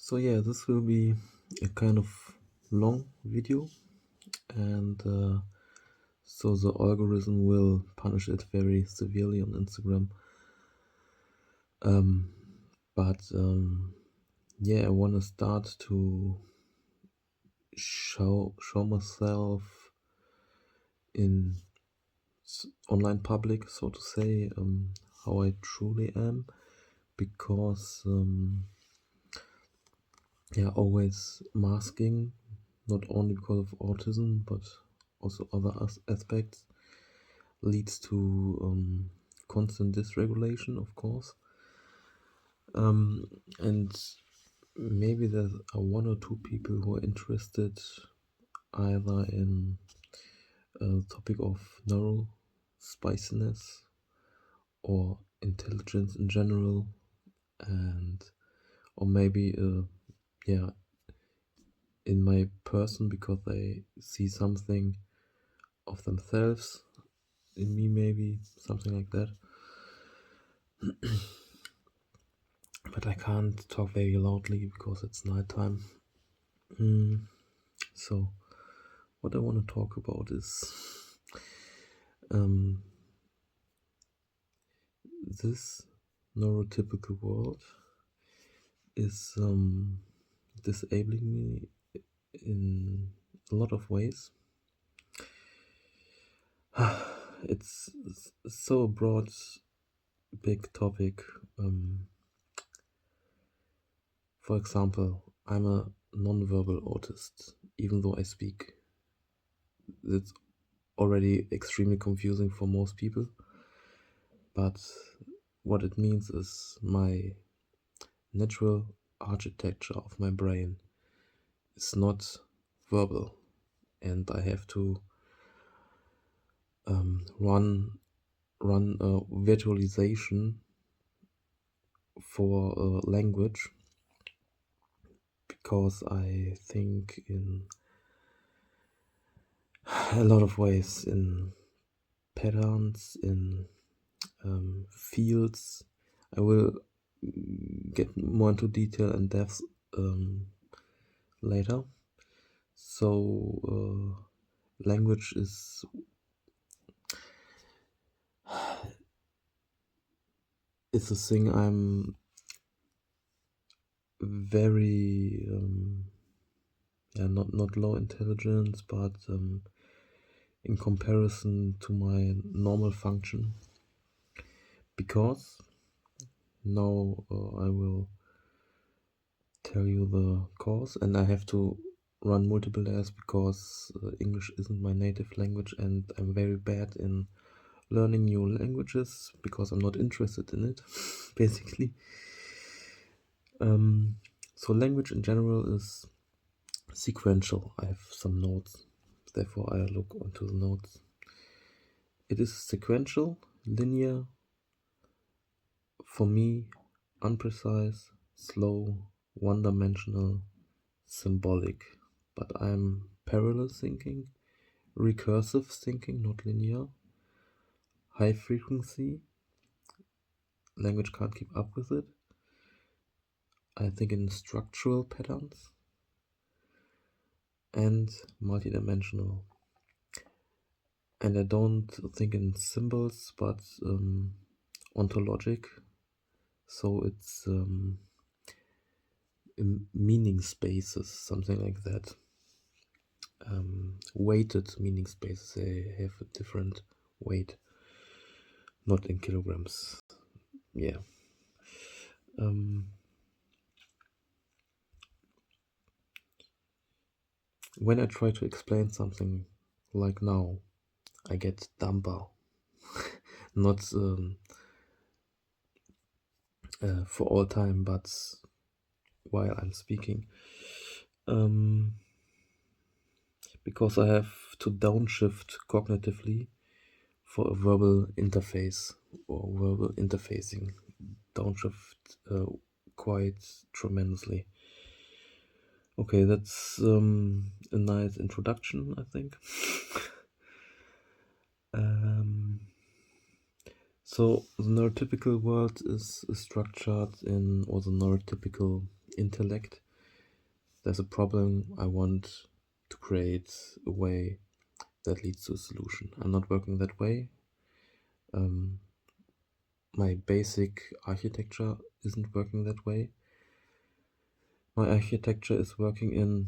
So yeah, this will be a kind of long video, and so the algorithm will punish it very severely on Instagram. Um, but yeah, I want to start to show myself in online public, so to say, how I truly am, because yeah, always masking, not only because of autism, but also other aspects, leads to constant dysregulation, of course. And maybe there are one or two people who are interested either in the topic of neural spiciness or intelligence in general, and or maybe yeah, in my person because they see something of themselves in me, maybe something like that. But I can't talk very loudly because it's nighttime. So what I want to talk about is this neurotypical world is disabling me in a lot of ways. It's so a broad, big topic. For example, I'm a non-verbal autist, even though I speak. It's already extremely confusing for most people. But what it means is my natural architecture of my brain is not verbal, and I have to run a virtualization for language, because I think in a lot of ways, in patterns, in fields. I will get more into detail and depth later. So language is a thing I'm very yeah, not low intelligence, but in comparison to my normal function, because now I will tell you the cause, and I have to run multiple layers because English isn't my native language, and I'm very bad in learning new languages because I'm not interested in it, basically. So language in general is sequential. I have some notes, therefore I look onto the notes. It is sequential, linear, for me, unprecise, slow, one-dimensional, symbolic. But I'm parallel thinking, recursive thinking, not linear, high frequency, language can't keep up with it. I think in structural patterns, and multidimensional. And I don't think in symbols, but ontologic. So it's in meaning spaces, something like that. Weighted meaning spaces, they have a different weight, not in kilograms. Yeah. When I try to explain something like now, I get dumber. Not for all time, but while I'm speaking. Because I have to downshift cognitively for a verbal interface or verbal interfacing. Downshift quite tremendously. Okay, that's a nice introduction, I think. So the neurotypical world is structured in, or the neurotypical intellect there's a problem, I want to create a way that leads to a solution. I'm not working that way. My basic architecture isn't working that way. My architecture is working in,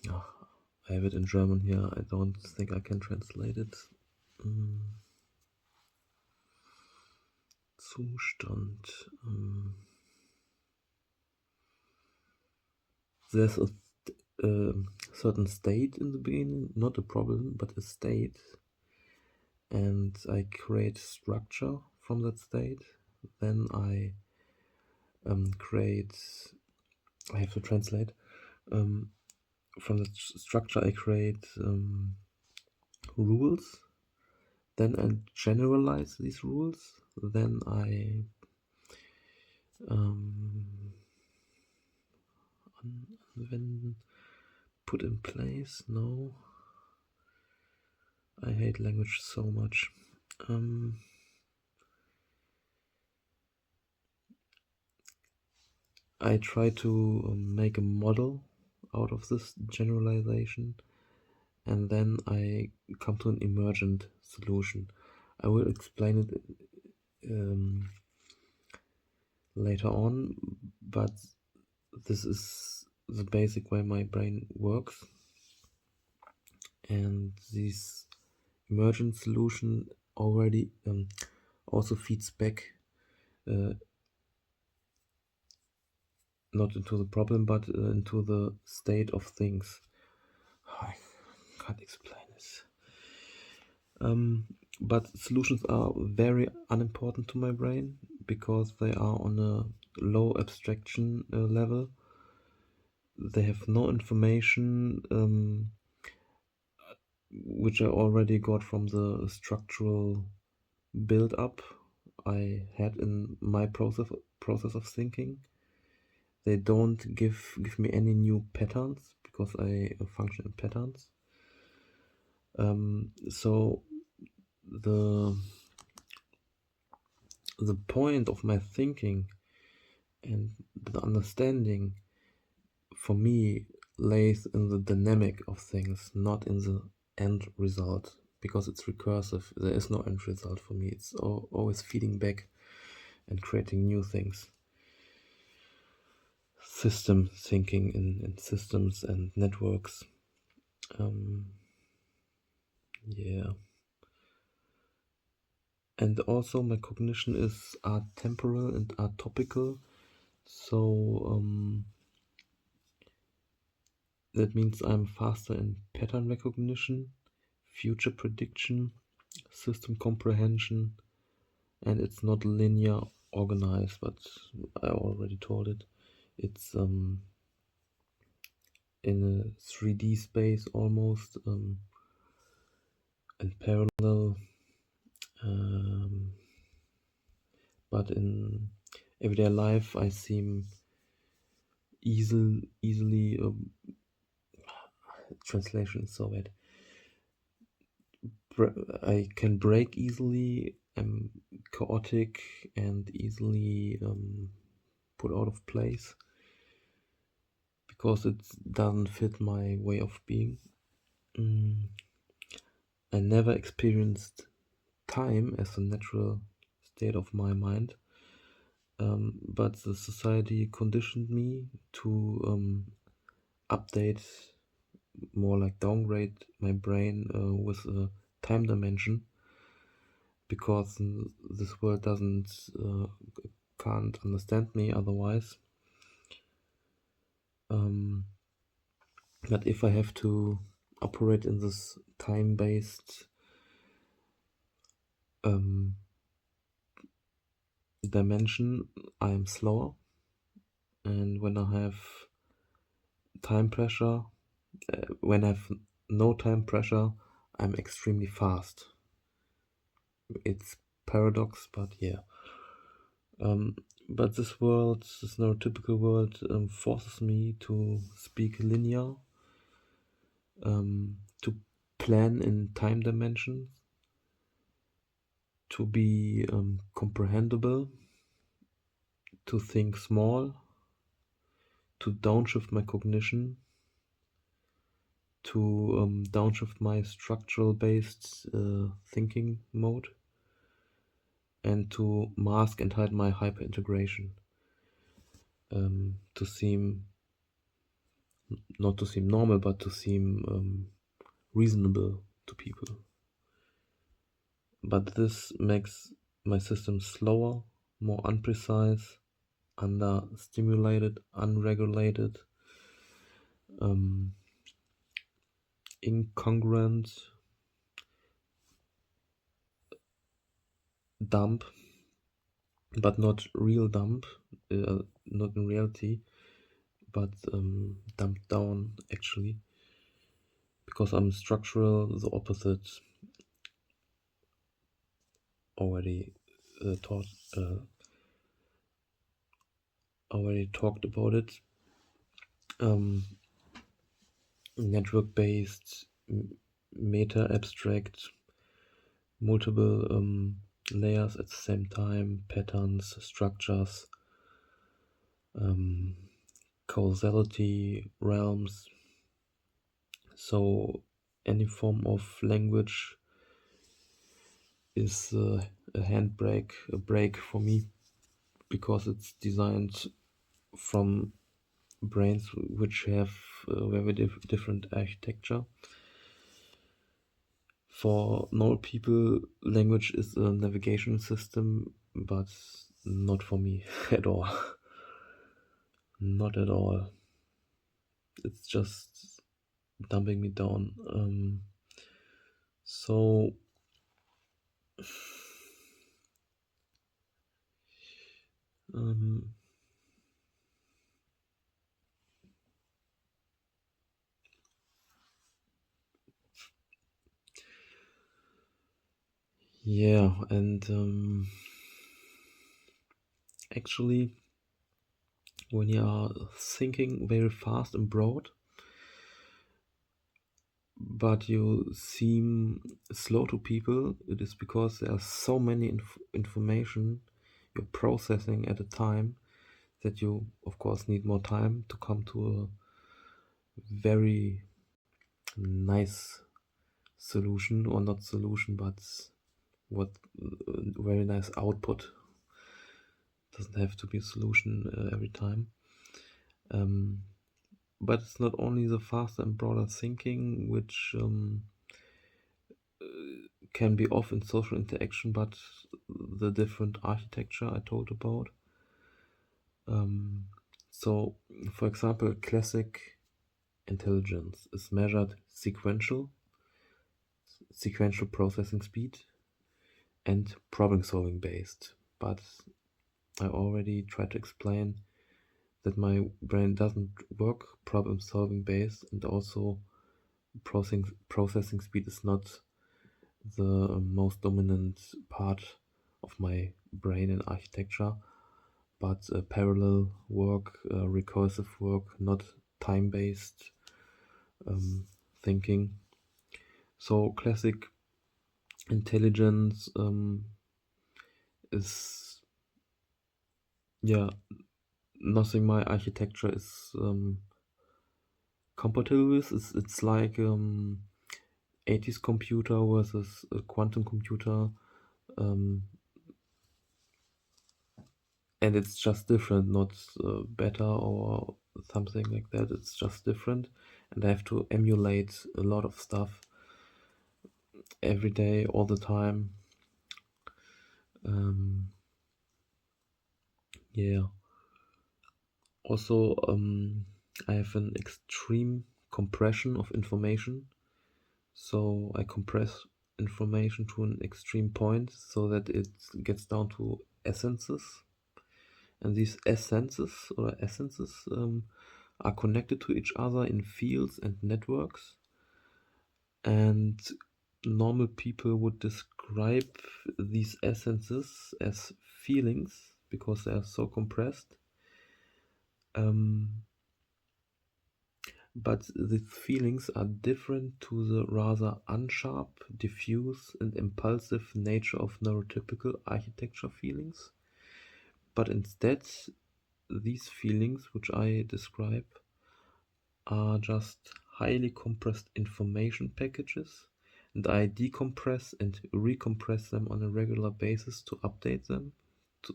I have it in German here, I don't think I can translate it. Zustand. There's a certain state in the beginning, not a problem, but a state. And I create structure from that state. Then I I have to translate. From the structure I create rules. Then I generalize these rules. Then I put in place. No. I hate language so much. I try to make a model out of this generalization, and then I come to an emergent solution. I will explain it later on, but this is the basic way my brain works. And this emergent solution already also feeds back not into the problem, but into the state of things. I can't explain this. But solutions are very unimportant to my brain because they are on a low abstraction level. They have no information which I already got from the structural build-up I had in my process of thinking. They don't give me any new patterns because I function in patterns. So the point of my thinking and the understanding for me lays in the dynamic of things, not in the end result, because it's recursive. There is no end result for me. It's always feeding back and creating new things. System thinking in systems and networks. Yeah. And also my cognition is atemporal and atopical. So that means I'm faster in pattern recognition, future prediction, system comprehension, and it's not linear organized, but I already told it. It's in a 3D space almost, and parallel. But in everyday life, I seem easily. Translation is so bad. I can break easily. I'm chaotic and easily put out of place because it doesn't fit my way of being. I never experienced time as a natural state of my mind, but the society conditioned me to update, more like downgrade my brain with a time dimension, because this world can't understand me otherwise. But if I have to operate in this time-based dimension, I am slower, and when I have time pressure, when I have no time pressure, I'm extremely fast. It's paradox, but yeah. But this world, this neurotypical world, forces me to speak linear, to plan in time dimensions, to be comprehensible, to think small, to downshift my cognition, to downshift my structural based thinking mode, and to mask and hide my hyper integration, to seem, not to seem normal, but to seem reasonable to people. But this makes my system slower, more unprecise, understimulated, unregulated, incongruent, dumb, but not real dumb, not in reality, but dumbed down actually, because I'm structural, the opposite. Already talked about it. Network-based, meta-abstract, multiple layers at the same time, patterns, structures, causality, realms. So any form of language is a handbrake, a brake for me, because it's designed from brains which have very different architecture. For normal people, language is a navigation system, but not for me at all. Not at all. It's just dumping me down. So yeah, and actually, when you are thinking very fast and broad, but you seem slow to people, it is because there are so many information you're processing at a time that you, of course, need more time to come to a very nice solution, or not solution, but what very nice output. Doesn't have to be a solution every time. But it's not only the faster and broader thinking which can be off in social interaction, but the different architecture I told about. So, for example, classic intelligence is measured sequential processing speed, and problem-solving based. But I already tried to explain that my brain doesn't work problem-solving based, and also processing speed is not the most dominant part of my brain and architecture, but parallel work, recursive work, not time-based thinking. So classic intelligence is, yeah, nothing my architecture is compatible with. It's like 80s computer versus a quantum computer, and it's just different, not better or something like that. It's just different, and I have to emulate a lot of stuff every day, all the time. Yeah. Also, I have an extreme compression of information. So I compress information to an extreme point so that it gets down to essences. And these essences are connected to each other in fields and networks. And normal people would describe these essences as feelings because they are so compressed. But these feelings are different to the rather unsharp, diffuse, and impulsive nature of neurotypical architecture feelings. But instead, these feelings which I describe are just highly compressed information packages, and I decompress and recompress them on a regular basis to update them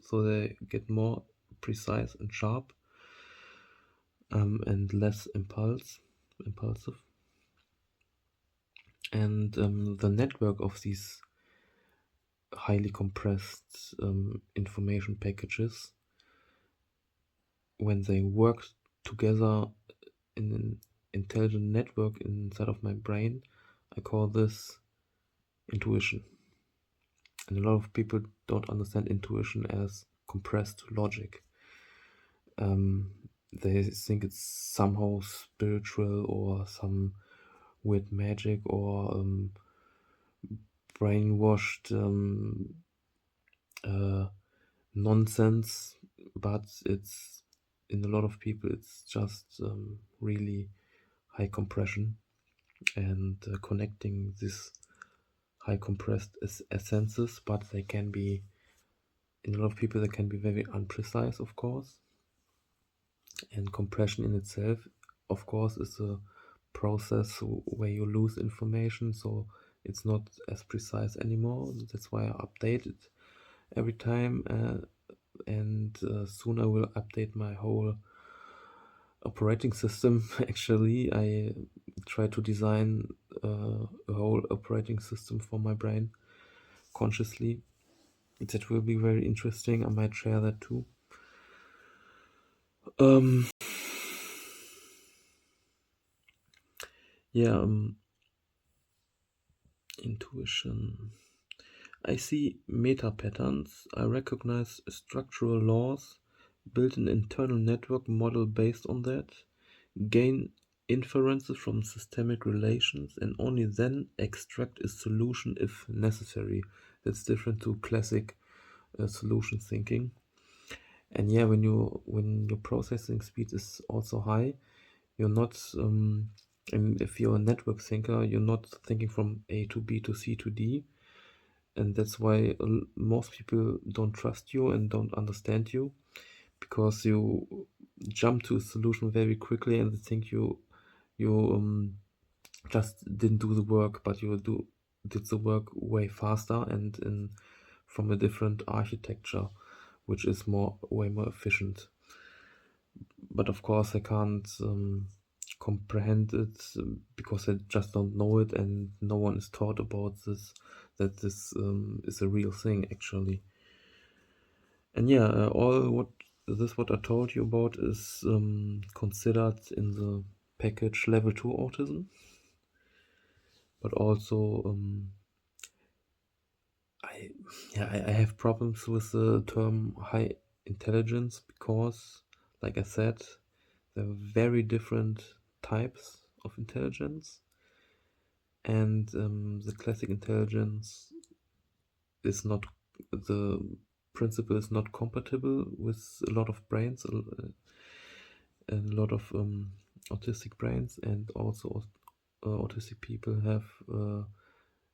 so they get more precise and sharp, and less impulsive. And the network of these highly compressed information packages, when they work together in an intelligent network inside of my brain, I call this intuition. And a lot of people don't understand intuition as compressed logic. They think it's somehow spiritual or some weird magic or brainwashed nonsense, but it's, in a lot of people, it's just really high compression, and connecting this high compressed essences, but they can be, in a lot of people, they can be very unprecise, of course. And compression in itself, of course, is a process where you lose information, so it's not as precise anymore. That's why I update it every time, and soon I will update my whole operating system. Actually, I try to design a whole operating system for my brain consciously. That will be very interesting. I might share that too. Yeah, intuition. I see meta patterns. I recognize structural laws, build an internal network model based on that, gain inferences from systemic relations, and only then extract a solution if necessary. That's different to classic solution thinking. And yeah, when your processing speed is also high, you're not and if you're a network thinker, you're not thinking from A to B to C to D, and that's why most people don't trust you and don't understand you, because you jump to a solution very quickly and they think you just didn't do the work, but you did the work way faster and from a different architecture, which is way more efficient. But of course, I can't comprehend it because I just don't know it, and no one is taught about this, that this is a real thing actually. And yeah, what I told you about is considered in the package level 2 autism, but also I have problems with the term high intelligence because, like I said, there are very different types of intelligence, and the classic intelligence is not, the principle is not compatible with a lot of brains, a lot of autistic brains, and also autistic people have an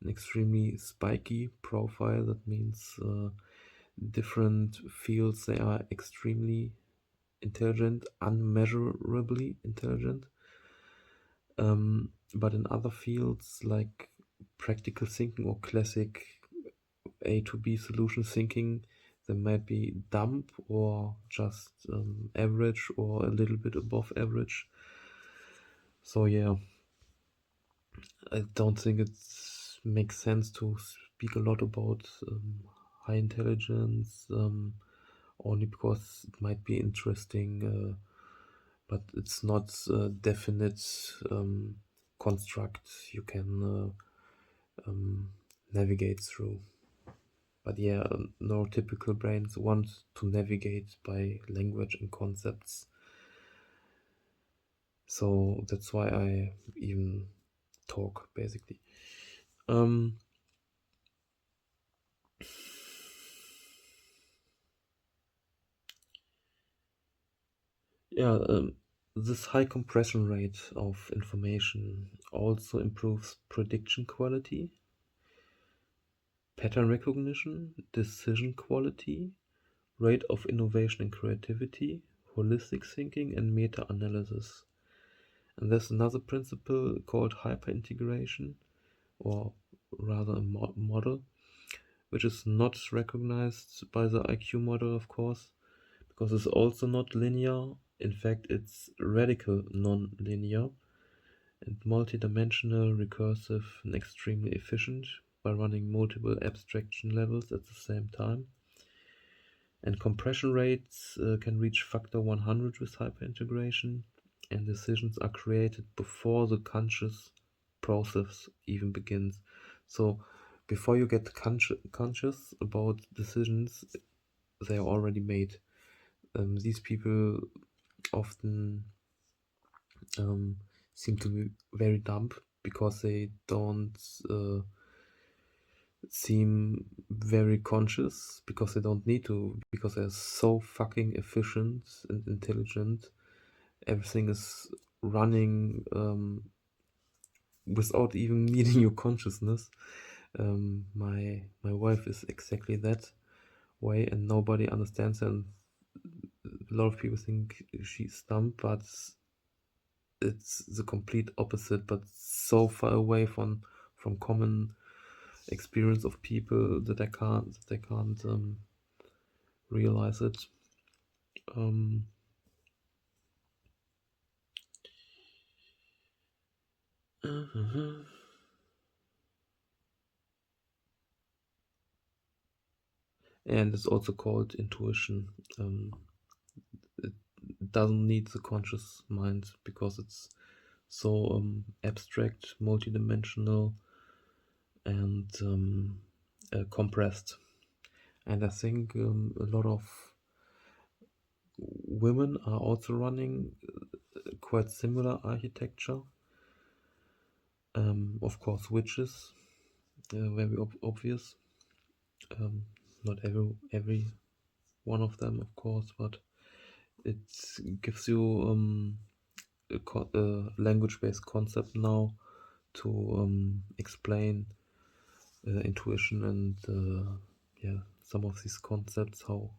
extremely spiky profile. That means different fields, they are extremely intelligent, unmeasurably intelligent. But in other fields like practical thinking or classic A to B solution thinking, they might be dumb or just average or a little bit above average. So yeah, I don't think it makes sense to speak a lot about high intelligence, only because it might be interesting, but it's not a definite construct you can navigate through. But yeah, neurotypical brains want to navigate by language and concepts. So that's why I even talk, basically. Yeah, this high compression rate of information also improves prediction quality, pattern recognition, decision quality, rate of innovation and creativity, holistic thinking and meta-analysis. And there's another principle called hyperintegration, or rather a model, which is not recognized by the IQ model, of course, because it's also not linear. In fact, it's radical non-linear and multidimensional, recursive, and extremely efficient by running multiple abstraction levels at the same time. And compression rates can reach factor 100 with hyperintegration, and decisions are created before the conscious process even begins. So before you get conscious about decisions, they are already made. These people often seem to be very dumb because they don't seem very conscious, because they don't need to, because they're so fucking efficient and intelligent. Everything is running without even needing your consciousness. My wife is exactly that way, and nobody understands her. And a lot of people think she's dumb, but it's the complete opposite, but so far away from common experience of people that I can't realize it. Um, and it's also called intuition. It doesn't need the conscious mind because it's so abstract, multidimensional, and compressed. And I think a lot of women are also running quite similar architecture. Of course, witches, very obvious. Not every one of them, of course, but it gives you a language-based concept now to explain intuition and yeah, some of these concepts, how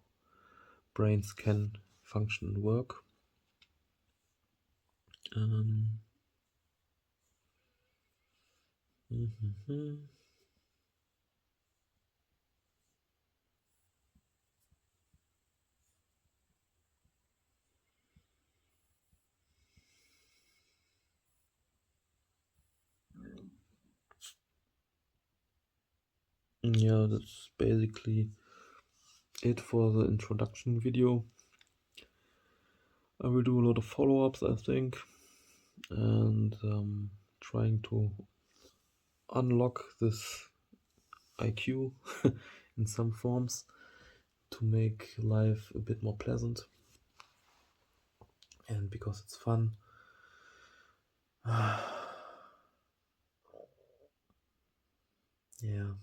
brains can function and work. Yeah, that's basically it for the introduction video. I will do a lot of follow-ups, I think, and trying to unlock this IQ in some forms to make life a bit more pleasant, and because it's fun. Yeah,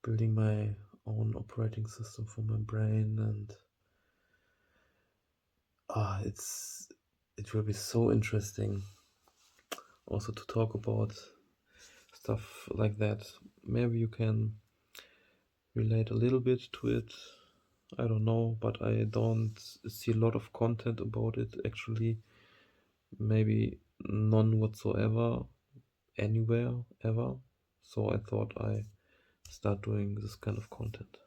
building my own operating system for my brain, and it will be so interesting also to talk about stuff like that. Maybe you can relate a little bit to it. I don't know, but I don't see a lot of content about it actually. Maybe none whatsoever, anywhere, ever. So I thought I start doing this kind of content.